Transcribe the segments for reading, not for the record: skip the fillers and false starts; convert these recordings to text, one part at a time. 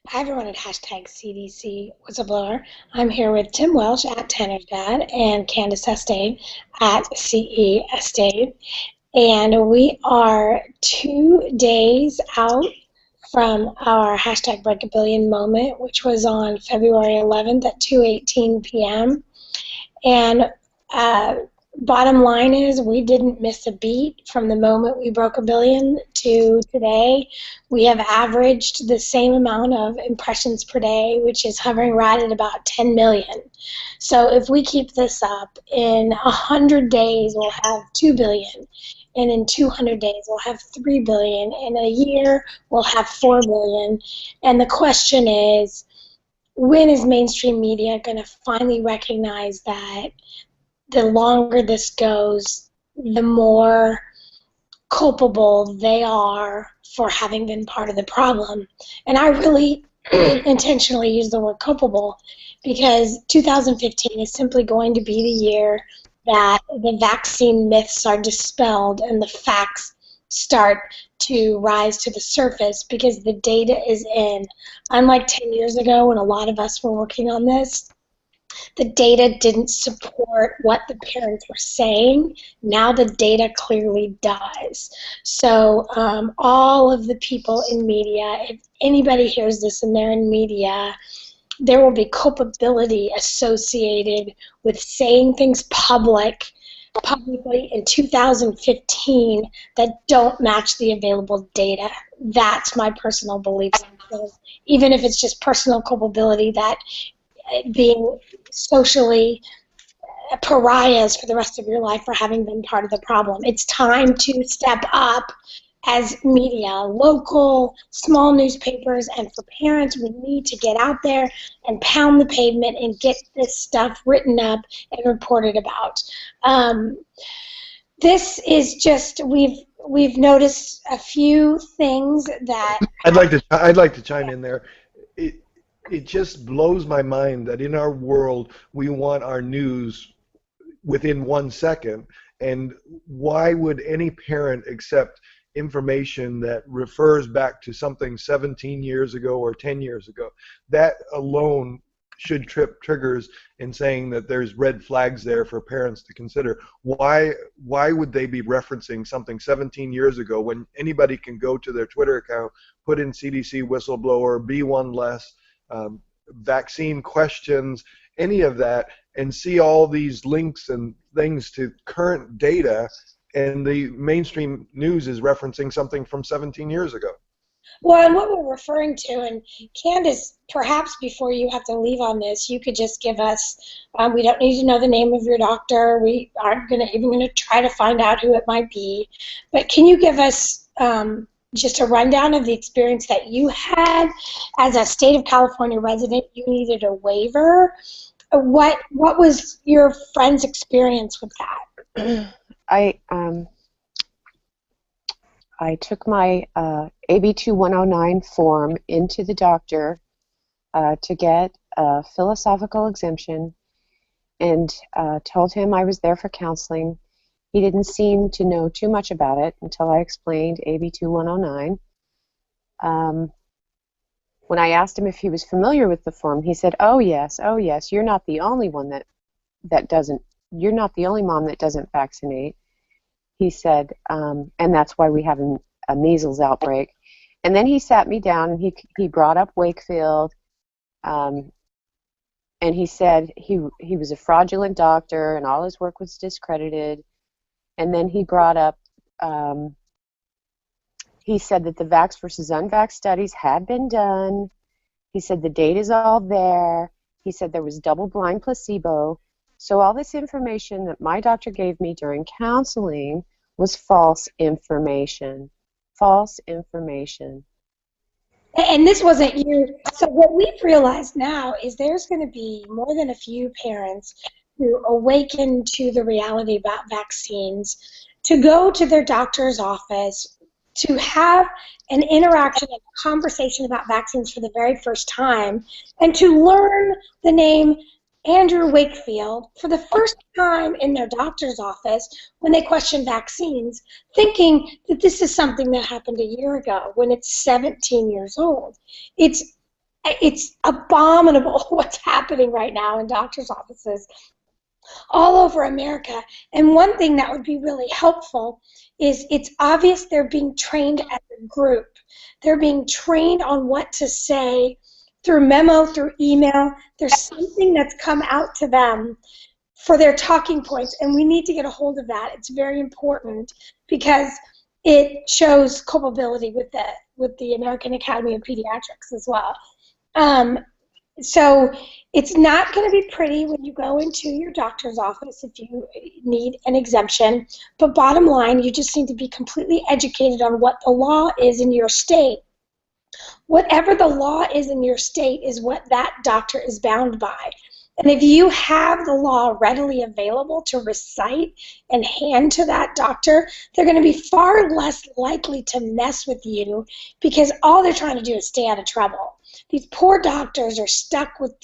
Hi everyone at hashtag CDC Whistleblower. I'm here with Tim Welsh at Tanner's Dad and Candace Estave at CE Estave. And we are 2 days out from our hashtag Break a Billion moment, which was on February 11th at 2:18 p.m. And uh, bottom line is we didn't miss a beat from the moment we broke a billion to today. We have averaged the same amount of impressions per day, which is hovering right at about 10 million. So if we keep this up, in 100 days we'll have 2 billion. And in 200 days, we'll have 3 billion. In a year, we'll have 4 billion. And the question is, when is mainstream media going to finally recognize that the longer this goes, the more culpable they are for having been part of the problem? And I really intentionally use the word culpable because 2015 is simply going to be the year that the vaccine myths are dispelled and the facts start to rise to the surface because the data is in. Unlike 10 years ago when a lot of us were working on this, the data didn't support what the parents were saying. Now the data clearly does. So all of the people in media, if anybody hears this and they're in media, there will be culpability associated with saying things publicly in 2015 that don't match the available data. That's my personal belief. Even if it's just personal culpability, that being socially pariahs for the rest of your life for having been part of the problem. It's time to step up as media, local, small newspapers, and for parents, we need to get out there and pound the pavement and get this stuff written up and reported about. This is just, we've noticed a few things that I'd like to chime in there. It just blows my mind that in our world we want our news within 1 second, and why would any parent accept information that refers back to something 17 years ago or 10 years ago? That alone should trip triggers in saying that there's red flags there for parents to consider. Why would they be referencing something 17 years ago when anybody can go to their Twitter account, put in CDC whistleblower, be one less, vaccine questions, any of that, and see all these links and things to current data, and the mainstream news is referencing something from 17 years ago. Well, and what we're referring to, and Candace, perhaps before you have to leave on this, you could just give us, we don't need to know the name of your doctor, we aren't even going to try to find out who it might be, but can you give us just a rundown of the experience that you had as a state of California resident? You needed a waiver. What was your friend's experience with that? I took my AB 2109 form into the doctor to get a philosophical exemption, and told him I was there for counseling. He didn't seem to know too much about it until I explained AB 2109. When I asked him if he was familiar with the form, he said, oh yes, you're not the only one that doesn't, you're not the only mom that doesn't vaccinate. He said, and that's why we have a measles outbreak. And then he sat me down and he brought up Wakefield, and he said he was a fraudulent doctor and all his work was discredited. And then he brought up, he said that the vax versus unvax studies had been done. He said the data's all there. He said there was double-blind placebo. So all this information that my doctor gave me during counseling was false information. False information. And this wasn't you. So what we've realized now is there's going to be more than a few parents who awaken to the reality about vaccines, to go to their doctor's office, to have an interaction, a conversation about vaccines for the very first time, and to learn the name Andrew Wakefield for the first time in their doctor's office when they question vaccines, thinking that this is something that happened a year ago when it's 17 years old. It's it's abominable what's happening right now in doctors' offices all over America. And one thing that would be really helpful is it's obvious they're being trained as a group. They're being trained on what to say through memo, through email. There's something that's come out to them for their talking points, and we need to get a hold of that. It's very important because it shows culpability with the American Academy of Pediatrics as well. So it's not going to be pretty when you go into your doctor's office if you need an exemption, but bottom line, you just need to be completely educated on what the law is in your state. Whatever the law is in your state is what that doctor is bound by. And if you have the law readily available to recite and hand to that doctor, they're going to be far less likely to mess with you because all they're trying to do is stay out of trouble. These poor doctors are stuck with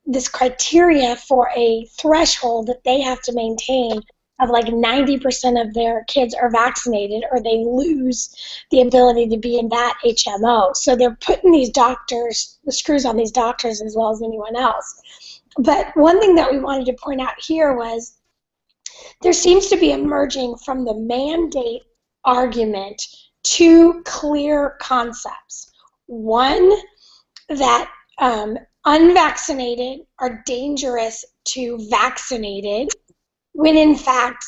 this criteria for a threshold that they have to maintain of like 90% of their kids are vaccinated or they lose the ability to be in that HMO. So they're putting these doctors, the screws on these doctors as well as anyone else. But one thing that we wanted to point out here was there seems to be emerging from the mandate argument two clear concepts. One, that unvaccinated are dangerous to vaccinated, when in fact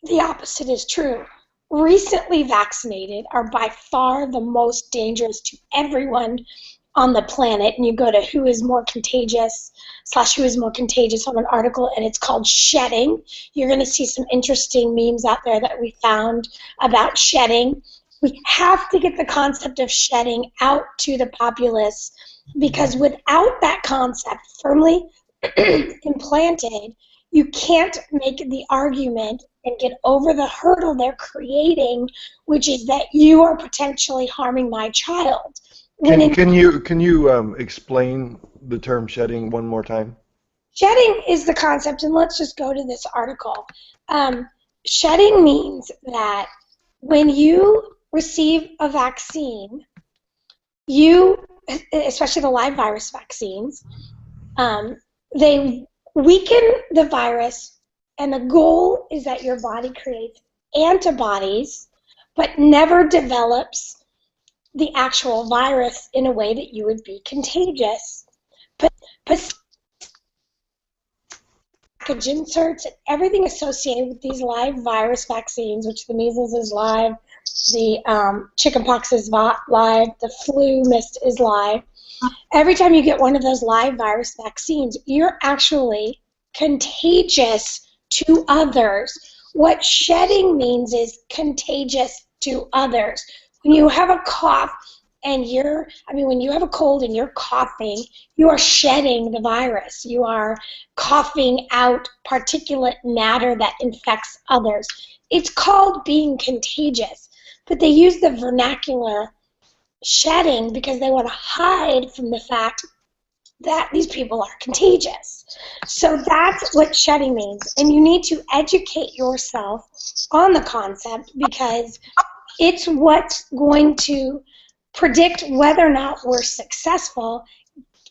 the opposite is true. Recently vaccinated are by far the most dangerous to everyone on the planet, and you go to who is more contagious on an article, and it's called shedding. You're going to see some interesting memes out there that we found about shedding. We have to get the concept of shedding out to the populace, because without that concept firmly implanted, you can't make the argument and get over the hurdle they're creating, which is that you are potentially harming my child. Can you explain the term shedding one more time? Shedding is the concept, and let's just go to this article. Shedding means that when you receive a vaccine, especially the live virus vaccines, they weaken the virus, and the goal is that your body creates antibodies but never develops the actual virus in a way that you would be contagious. But package inserts and everything associated with these live virus vaccines, which the measles is live, the chickenpox is live, the flu mist is live. Every time you get one of those live virus vaccines, you're actually contagious to others. What shedding means is contagious to others. When you have a cough and when you have a cold and you're coughing, you are shedding the virus. You are coughing out particulate matter that infects others. It's called being contagious, but they use the vernacular shedding because they want to hide from the fact that these people are contagious. So that's what shedding means, and you need to educate yourself on the concept because it's what's going to predict whether or not we're successful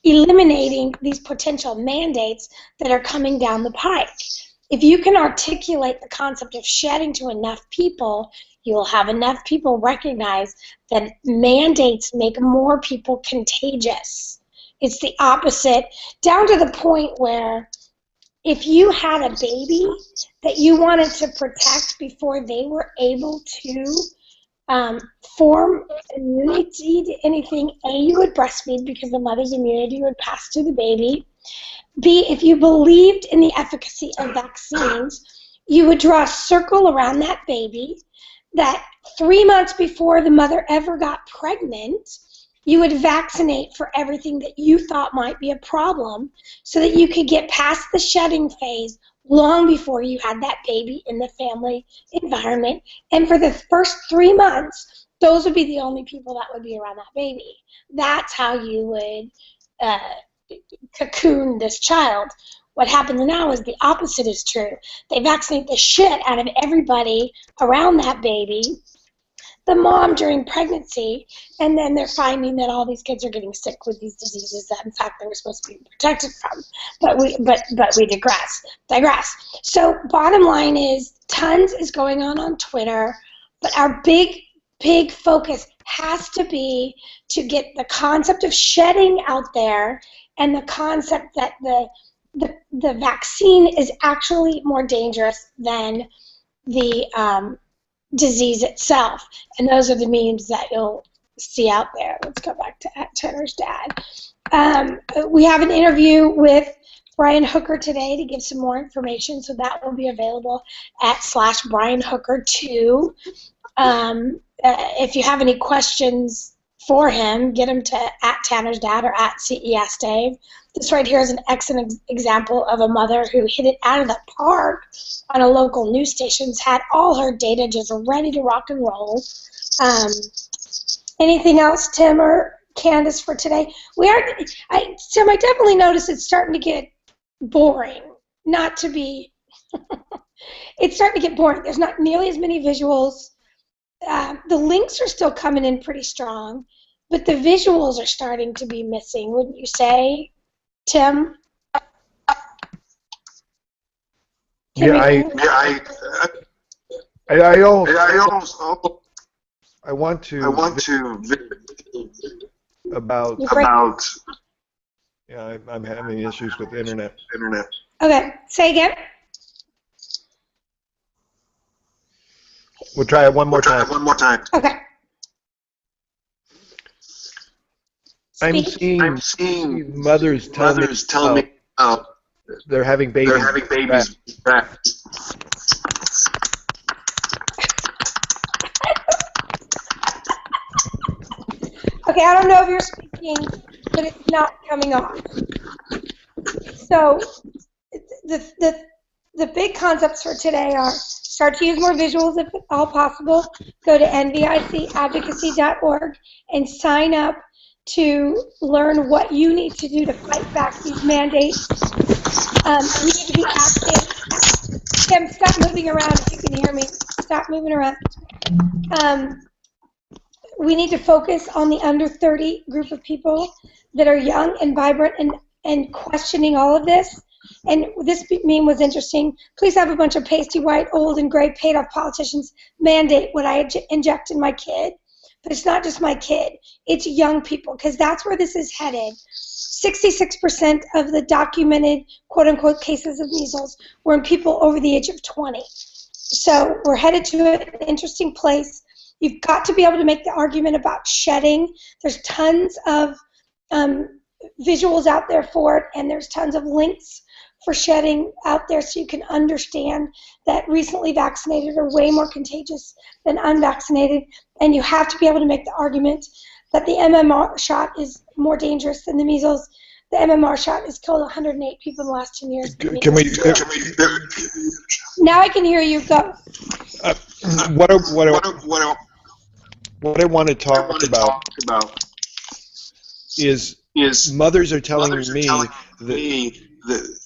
eliminating these potential mandates that are coming down the pike. If you can articulate the concept of shedding to enough people, you will have enough people recognize that mandates make more people contagious. It's the opposite, down to the point where if you had a baby that you wanted to protect before they were able to form immunity to anything, A, you would breastfeed because the mother's immunity would pass to the baby. B, if you believed in the efficacy of vaccines, you would draw a circle around that baby that 3 months before the mother ever got pregnant, you would vaccinate for everything that you thought might be a problem so that you could get past the shedding phase long before you had that baby in the family environment. And for the first 3 months, those would be the only people that would be around that baby. That's how you would cocoon this child. What happens now is the opposite is true. They vaccinate the shit out of everybody around that baby. the mom during pregnancy, and then they're finding that all these kids are getting sick with these diseases that in fact they were supposed to be protected from. But we digress. So bottom line is tons is going on Twitter, but our big focus has to be to get the concept of shedding out there, and the concept that the vaccine is actually more dangerous than the disease itself. And those are the memes that you'll see out there. Let's go back to @Tanner's dad. We have an interview with Brian Hooker today to give some more information, so that will be available at /BrianHooker2. If you have any questions for him, get them to @Tanner's dad or @CESDave. This right here is an excellent example of a mother who hit it out of the park on a local news station, had all her data just ready to rock and roll. Anything else, Tim or Candace, for today? Tim, I definitely noticed it's starting to get boring. Not to be, it's starting to get boring. There's not nearly as many visuals. The links are still coming in pretty strong, but the visuals are starting to be missing, wouldn't you say, Tim? I want to about yeah, I'm having issues with the internet. Okay, say again. We'll try it one more time. Okay. I'm seeing mothers tell me they're having babies. Okay, I don't know if you're speaking, but it's not coming off. So the big concepts for today are start to use more visuals if at all possible. Go to nvicadvocacy.org and sign up to learn what you need to do to fight back these mandates. We need to be active. Tim, stop moving around if you can hear me. Stop moving around. We need to focus on the under 30 group of people that are young and vibrant and questioning all of this. And this meme was interesting. Please have a bunch of pasty white, old and gray paid-off politicians mandate what I inject in my kid. But it's not just my kid. It's young people, because that's where this is headed. 66% of the documented quote-unquote cases of measles were in people over the age of 20. So we're headed to an interesting place. You've got to be able to make the argument about shedding. There's tons of visuals out there for it, and there's tons of links for shedding out there so you can understand that recently vaccinated are way more contagious than unvaccinated, and you have to be able to make the argument that the MMR shot is more dangerous than the measles. The MMR shot has killed 108 people in the last 10 years. Now I can hear you. Go. What I want to talk about is mothers are telling me that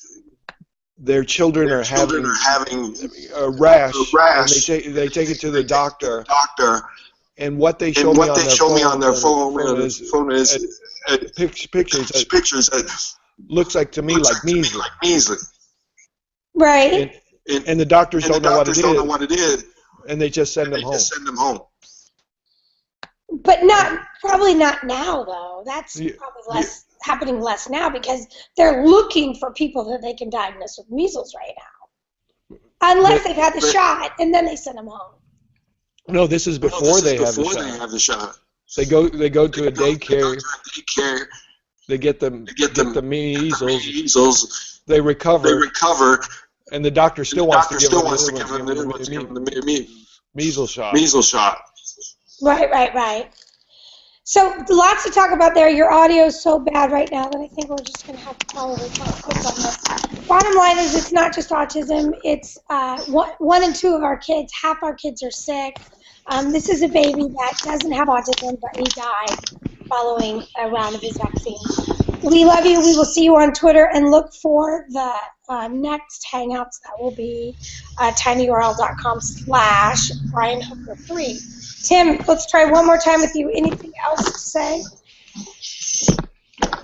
their children are having a rash, and they take it to the doctor, and what they show me on their phone is pictures that looks like to me like measles. Right. And the doctors don't know what it is, and they just send them home. But probably not now, though. That's probably happening less now, because they're looking for people that they can diagnose with measles right now. Unless they've had the shot, and then they send them home. No, this is before they have the shot. They go to a daycare. They get the measles. They recover. And the doctor still wants to give them the measles shot. Right. So lots to talk about there. Your audio is so bad right now that I think we're just going to have to probably quick on this. Bottom line is, it's not just autism. It's 1 in 2 of our kids, half our kids are sick. This is a baby that doesn't have autism, but he died following a round of his vaccine. We love you. We will see you on Twitter, and look for the next Hangouts. That will be tinyurl.com/BrianHooker3. Tim, let's try one more time with you. Anything else to say?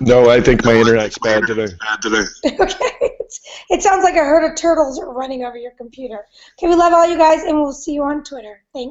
No, I think my internet's bad today. Okay. It sounds like a herd of turtles running over your computer. Okay, we love all you guys, and we'll see you on Twitter. Thanks.